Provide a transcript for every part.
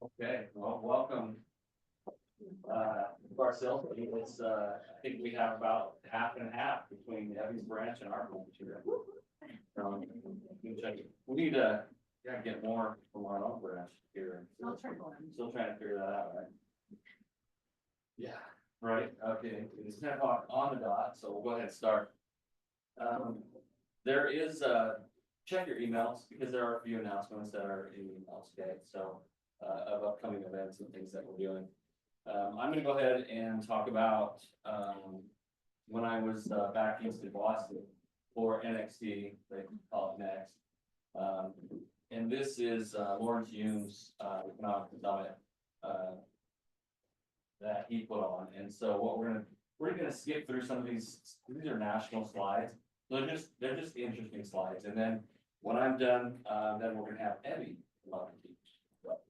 Okay, well, welcome. To our sales team, it's, I think we have about half and half between Evans branch and our branch here. We need to, get more from our own branch here. Still trying to figure that out, right? Yeah, right, okay, it's 10 o'clock on the dot, so we'll go ahead and start. There is, check your emails, because there are a few announcements that are in emails today, so, of upcoming events and things that we're doing. I'm gonna go ahead and talk about, when I was, back east in Boston for NXT, they call it next. And this is, Lawrence Yume's, economic summit, that he put on, and so what we're gonna skip through some of these are national slides, so they're just interesting slides, and then when I'm done, then we're gonna have Evie come up and teach.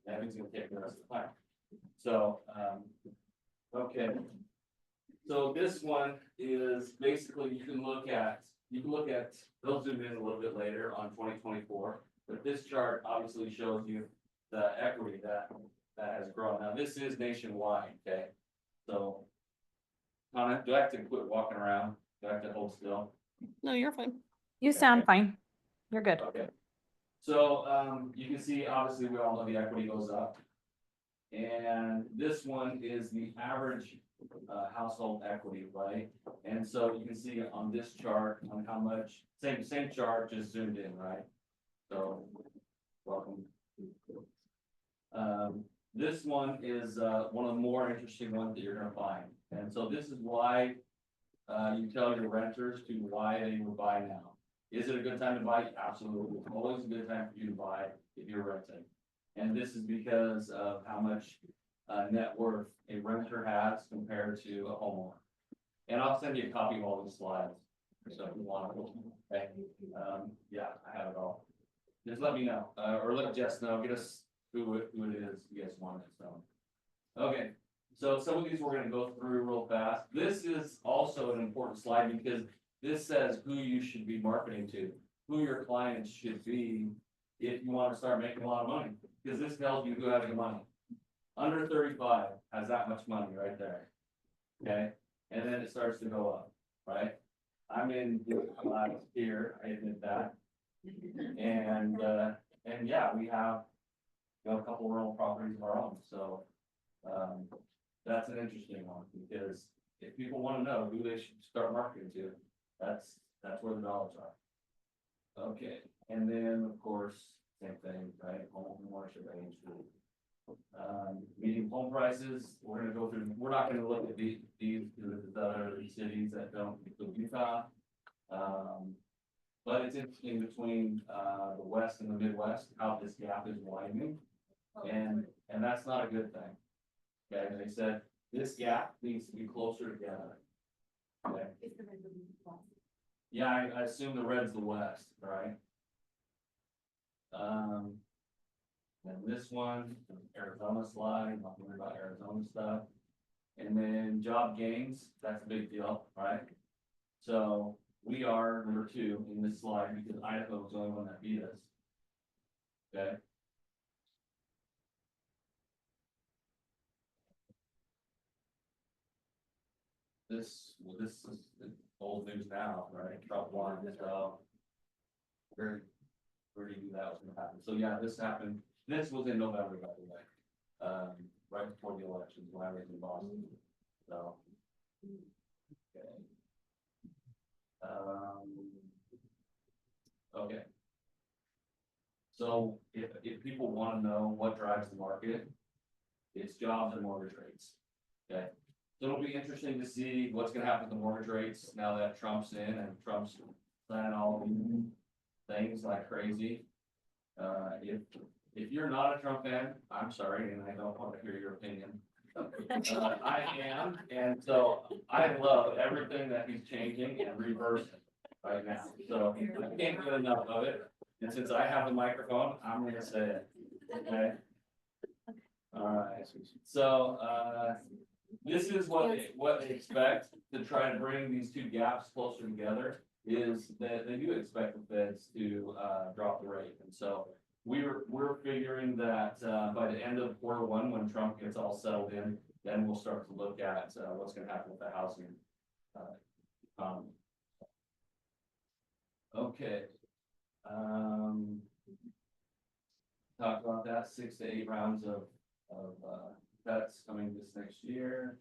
Evie's gonna take the rest of the time. So, okay. So this one is basically, you can look at, they'll zoom in a little bit later on 2024, but this chart obviously shows you the equity that has grown. Now, this is nationwide, okay? So, Donna, do I have to quit walking around? Do I have to hold still? No, you're fine. You sound fine. You're good. Okay. So, you can see, obviously, we all know the equity goes up. And this one is the average household equity, right? And so you can see on this chart on how much, same chart, just zoomed in, right? So, welcome. This one is one of the more interesting ones that you're gonna find. And so this is why you tell your renters to why they would buy now. Is it a good time to buy? Absolutely. It's always a good time for you to buy if you're renting. And this is because of how much net worth a renter has compared to a homeowner. And I'll send you a copy of all these slides. So if you want to, okay. Yeah, I have it all. Just let me know, or let Jess know, get us who it is you guys want it, so. Okay, so some of these we're gonna go through real fast. This is also an important slide because this says who you should be marketing to, who your clients should be if you want to start making a lot of money, because this tells you who has the money. Under 35 has that much money right there. Okay, and then it starts to go up, right? I'm in here, I admit that. And yeah, we have a couple rental properties of our own, so that's an interesting one, because if people want to know who they should start marketing to, that's where the dollars are. Okay, and then of course, same thing, right? Home ownership age group. Median home prices, we're gonna go through, we're not gonna look at these because there's other cities that don't include Utah. But it's interesting between the West and the Midwest, how this gap is widening. And that's not a good thing. Okay, and they said this gap needs to be closer together. Okay. Yeah, I assume the red's the West, right? And this one, Arizona slide, not worry about Arizona stuff. And then job gains, that's a big deal, right? So we are number 2 in this slide because Idaho was the only one that beat us. Okay. This is old news now, right? Trump won, so where do you that was gonna happen? So yeah, this happened. This was in November, by the way, right before the elections when I was in Boston. So, okay. Okay. So if people want to know what drives the market, it's jobs and mortgage rates. Okay. So it'll be interesting to see what's going to happen with the mortgage rates now that Trump's in and Trump's planning all these things like crazy. If you're not a Trump fan, I'm sorry, and I don't want to hear your opinion. I am, and so I love everything that he's changing and reversing right now. So I can't get enough of it. And since I have the microphone, I'm going to say it. Okay. All right. So this is what they expect to try to bring these two gaps closer together. Is that they do expect the feds to drop the rate, and so we're figuring that, by the end of Q1, when Trump gets all settled in, then we'll start to look at, what's gonna happen with the housing. economy. Okay. Talked about that, 6 to 8 rounds of cuts coming this next year.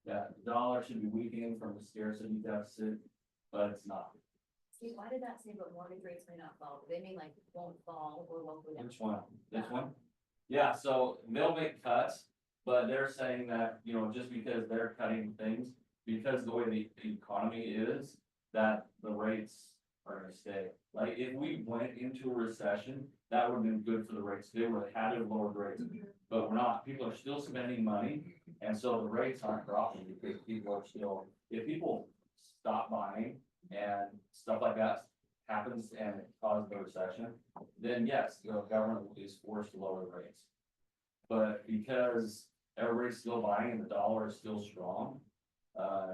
Yeah, the dollar should be weakening from a scarcity deficit, but it's not. See, why did that say but mortgage rates may not fall? Do they mean like won't fall or won't go down? Which one? This one? Yeah, so they'll make cuts, but they're saying that, you know, just because they're cutting things, because the way the economy is, that the rates are gonna stay. Like, if we went into a recession, that would have been good for the rates. They would have had to lower rates, but we're not. People are still spending money, and so the rates aren't dropping because people are still, if people stop buying and stuff like that happens and it causes the recession, then yes, the government is forced to lower the rates. But because everybody's still buying and the dollar is still strong,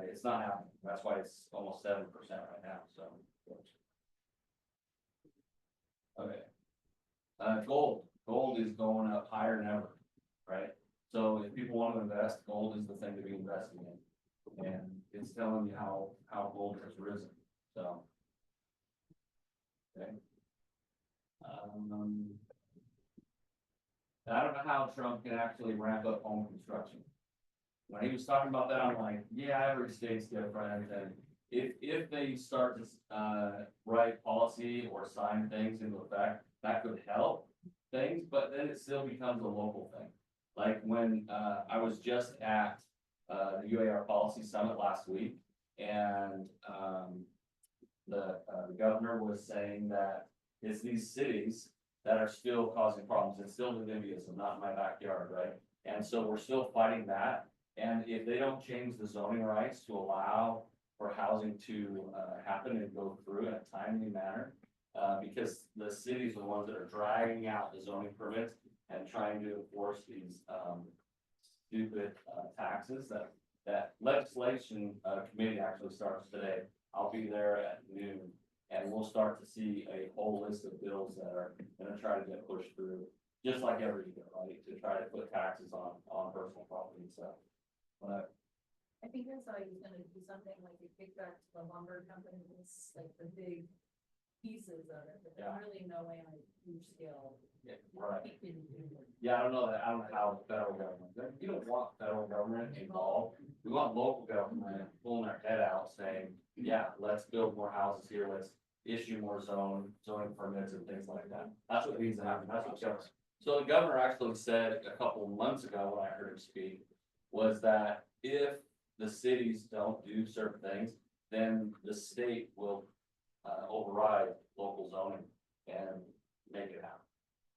it's not happening. That's why it's almost 7% right now, so. Okay. Gold is going up higher than ever, right? So if people want to invest, gold is the thing to be investing in. And it's telling you how gold has risen, so. Okay. I don't know how Trump can actually ramp up home construction. When he was talking about that, I'm like, yeah, every state's different, and if they start to write policy or sign things into effect, that could help things, but then it still becomes a local thing. Like when I was just at the UAR Policy Summit last week, and the governor was saying that it's these cities that are still causing problems. It's still Namibian, not in my backyard, right? And so we're still fighting that. And if they don't change the zoning rights to allow for housing to happen and go through in a timely manner, because the cities are the ones that are dragging out the zoning permits and trying to enforce these stupid taxes. That legislation committee actually starts today. I'll be there at noon, and we'll start to see a whole list of bills that are gonna try to get pushed through, just like every year, right? To try to put taxes on personal property and stuff. But I think that's why he's gonna do something like he kicked back to the lumber companies, like the big pieces of it, but there's really no way on a huge scale. yeah, right. He can do it. Yeah, I don't know that. I don't know how the federal government, you don't want federal government involved. We want local government pulling their head out saying, yeah, let's build more houses here. Let's issue more zoning permits and things like that. That's what needs to happen. That's what government. So the governor actually said a couple of months ago when I heard him speak was that if the cities don't do certain things, then the state will override local zoning and make it happen.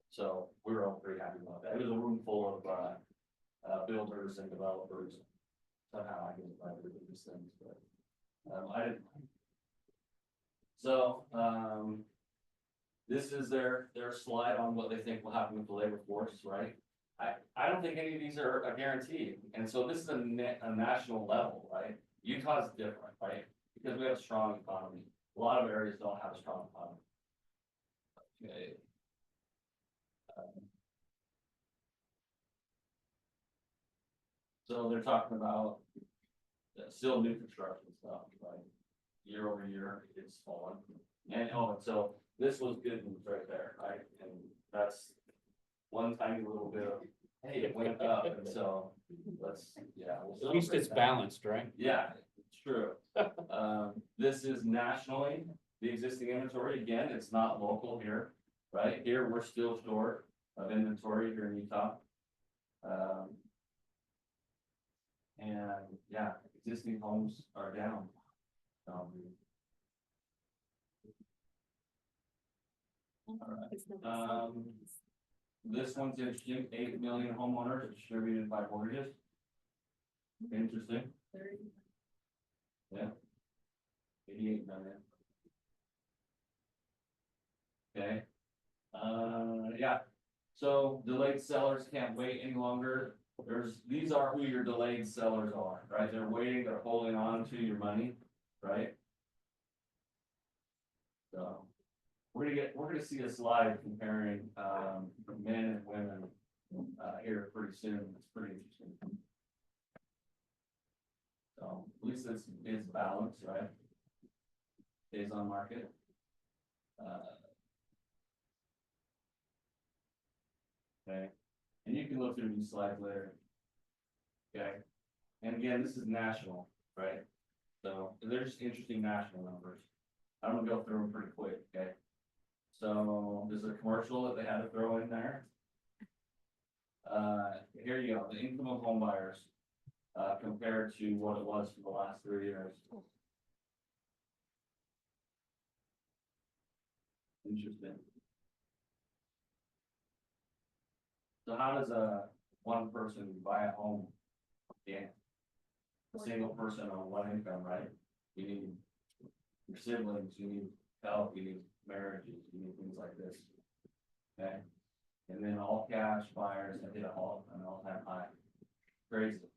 So we were all pretty happy about that. It was a room full of builders and developers. Somehow I get invited to do these things, but I didn't. So this is their slide on what they think will happen with the labor force, right? I don't think any of these are a guarantee, and so this is a national level, right? Utah's different, right? Because we have a strong economy. A lot of areas don't have a strong economy. Okay. So they're talking about still new construction stuff, right? Year over year, it's fallen. And so this was good news right there, right? And that's one tiny little bit of, hey, it went up, and so we'll At least it's celebrate that. balanced, right? Yeah, it's true. This is nationally, the existing inventory, again, it's not local here, right? Here, we're still short of inventory here in Utah. And yeah, existing homes are down. This one's interesting, 8 million homeowners distributed by mortgages. Interesting. 30. Yeah. 88 million. Okay. Yeah. So delayed sellers can't wait any longer. These are who your delayed sellers are, right? They're waiting, they're holding on to your money, right? So we're gonna see a slide comparing, men and women, here pretty soon. It's pretty interesting. So at least it's balanced, right? Stays on market. Okay, and you can look through these slides later. Okay, and again, this is national, right? So they're just interesting national numbers. I'm gonna go through them pretty quick, okay? So there's a commercial that they had to throw in there. Here you go, the income of home buyers, compared to what it was for the last 3 years. Interesting. So how does one person buy a home? Yeah. A single person on one income, right? You need your siblings, you need help, you need marriages, you need things like this. Okay, and then all cash buyers have hit an all-time high. Crazy.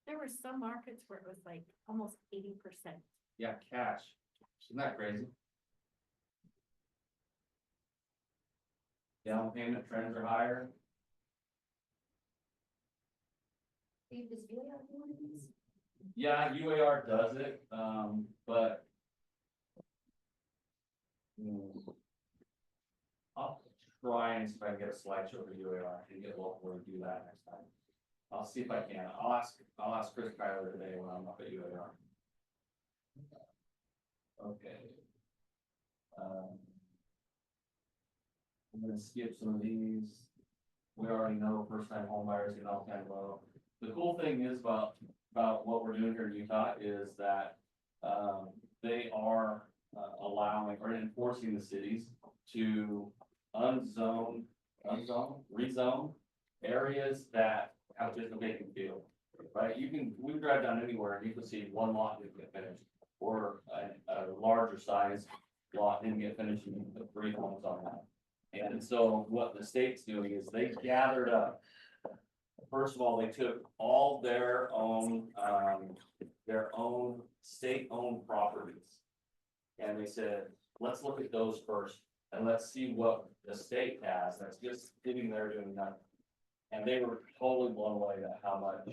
There were some markets where it was like almost 80%. Yeah, cash. Isn't that crazy? Down payment trends are higher. Steve, does you have one of these? Yeah, UAR does it, but. I'll try and see if I can get a slideshow for UAR and get local to do that next time. I'll see if I can. I'll ask Chris Kyler today when I'm up at UAR. Okay. I'm gonna skip some of these. We already know first time home buyers get all-time low. The cool thing is about what we're doing here in Utah is that, they are allowing or enforcing the cities to rezone areas that have just a vacant field, right? We drive down anywhere and you can see one lot didn't get finished, or a larger size lot didn't get finished, and you can put 3 homes on that. And so what the state's doing is they gathered up, first of all, they took all their own state-owned properties. And they said, let's look at those first, and let's see what the state has that's just sitting there doing nothing. And they were totally blown away at how much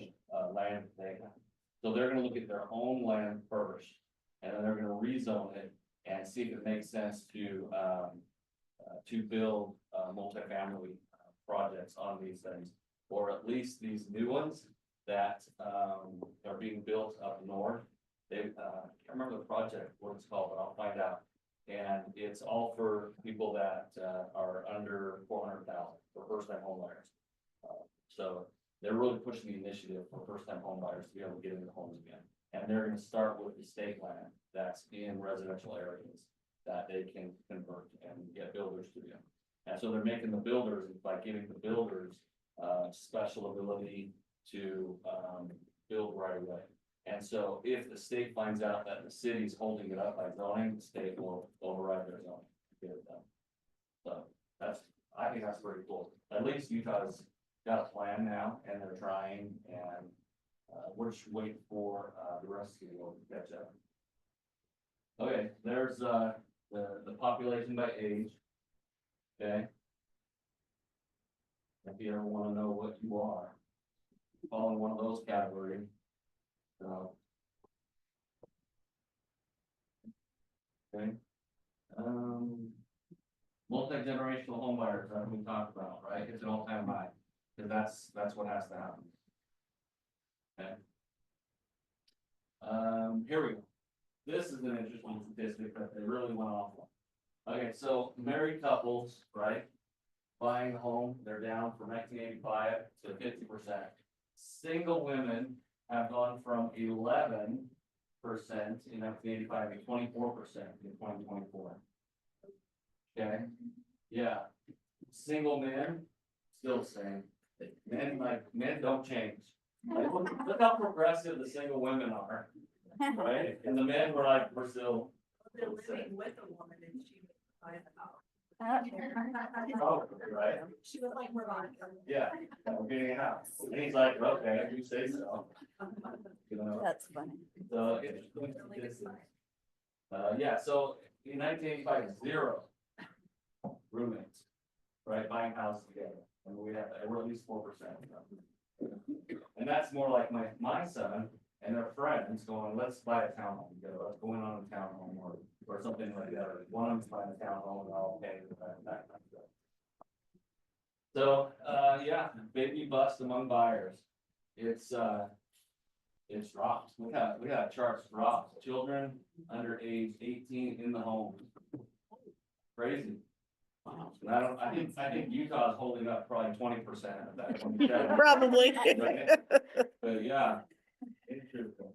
land they have. So they're gonna look at their own land first, and then they're gonna rezone it and see if it makes sense to build multifamily projects on these things, or at least these new ones that are being built up north. They, I can't remember the project, what it's called, but I'll find out. And it's all for people that are under 400,000 for first-time home buyers. So they're really pushing the initiative for first-time home buyers to be able to get into homes again. And they're gonna start with the state land that's in residential areas that they can convert and get builders to do. And so they're making the builders, by giving the builders special ability to build right away. And so if the state finds out that the city's holding it up by zoning, the state will override their zoning to get it done. So I think that's pretty cool. At least Utah's got a plan now, and they're trying, and we're just waiting for the rest of the world to catch up. Okay, there's the population by age. Okay. If you ever want to know what you are, fall in one of those categories. So. Okay. Multi-generational home buyers, that we talked about, right? It's an all-time high, because that's what has to happen. Okay. Here we go. This is an interesting statistic that they really went off on. Okay, so married couples, right? Buying a home, they're down from 1985 to 50%. Single women have gone from 11% in 1985 to 24% in 2024. Okay, yeah. Single men, still the same. Men don't change. Like, look how progressive the single women are, right? And the men we're still. They're living with a woman and she would buy the house. Probably, right? She was like, we're on. Yeah, we're getting it out. And he's like, okay, you say so. You know, That's funny. so it's, yeah, so in 1985, 0 roommates, right, buying houses together, and we're at least 4%. And that's more like my son and their friends going, let's buy a townhome together, let's go in on a townhome or something like that, or one of them's buying a townhome and I'll pay for that kind of stuff. So, yeah, baby bust among buyers. It's dropped. Look how charts dropped. Children under age 18 in the home. Crazy. And I think Utah is holding up probably 20% of that. Probably. But yeah. Interesting.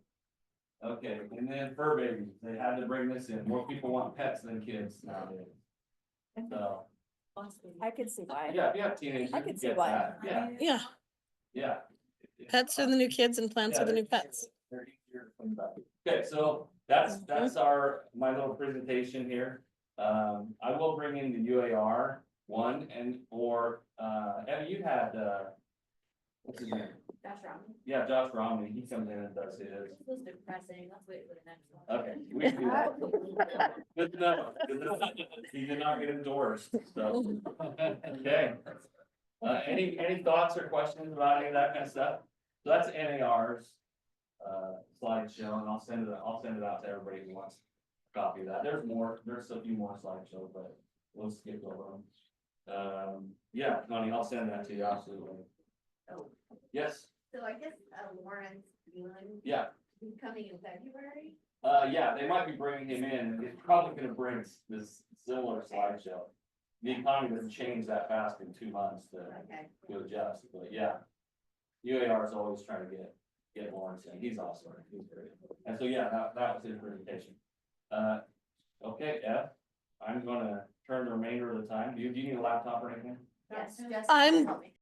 Okay, and then fur babies, they had to bring this in. More people want pets than kids nowadays. So, I could see why. yeah, if you have teenagers, I you could see get why. that. Yeah, Yeah, yeah. pets are the new kids and plants are the new pets. They're easier to think about. Okay, so that's my little presentation here. I will bring in the UAR one Evan, you had, what's his name? That's wrong. Yeah, Josh Romney, he comes in and does his. This was depressing, let's wait for the next one. Okay, we can do that. Good to know. Good to know. He did not get endorsed, so. Okay. Any thoughts or questions about any of that kind of stuff? So that's NAR's slideshow, and I'll send it out to everybody who wants a copy of that. There's a few more slideshows, but we'll skip over them. Yeah, Connie, I'll send that to you, absolutely. Oh. Yes, So I guess, Lawrence Wheelan yeah. coming in February. Yeah, they might be bringing him in, and it's probably gonna bring this similar slideshow. The economy doesn't change that fast in 2 months Okay. to adjust, but yeah. UAR is always trying to get Lawrence in, he's awesome, he's great. And so, yeah, that was his presentation. Okay, F, I'm gonna turn the remainder of the time, do you need a laptop or anything? Yes, I'm- help me.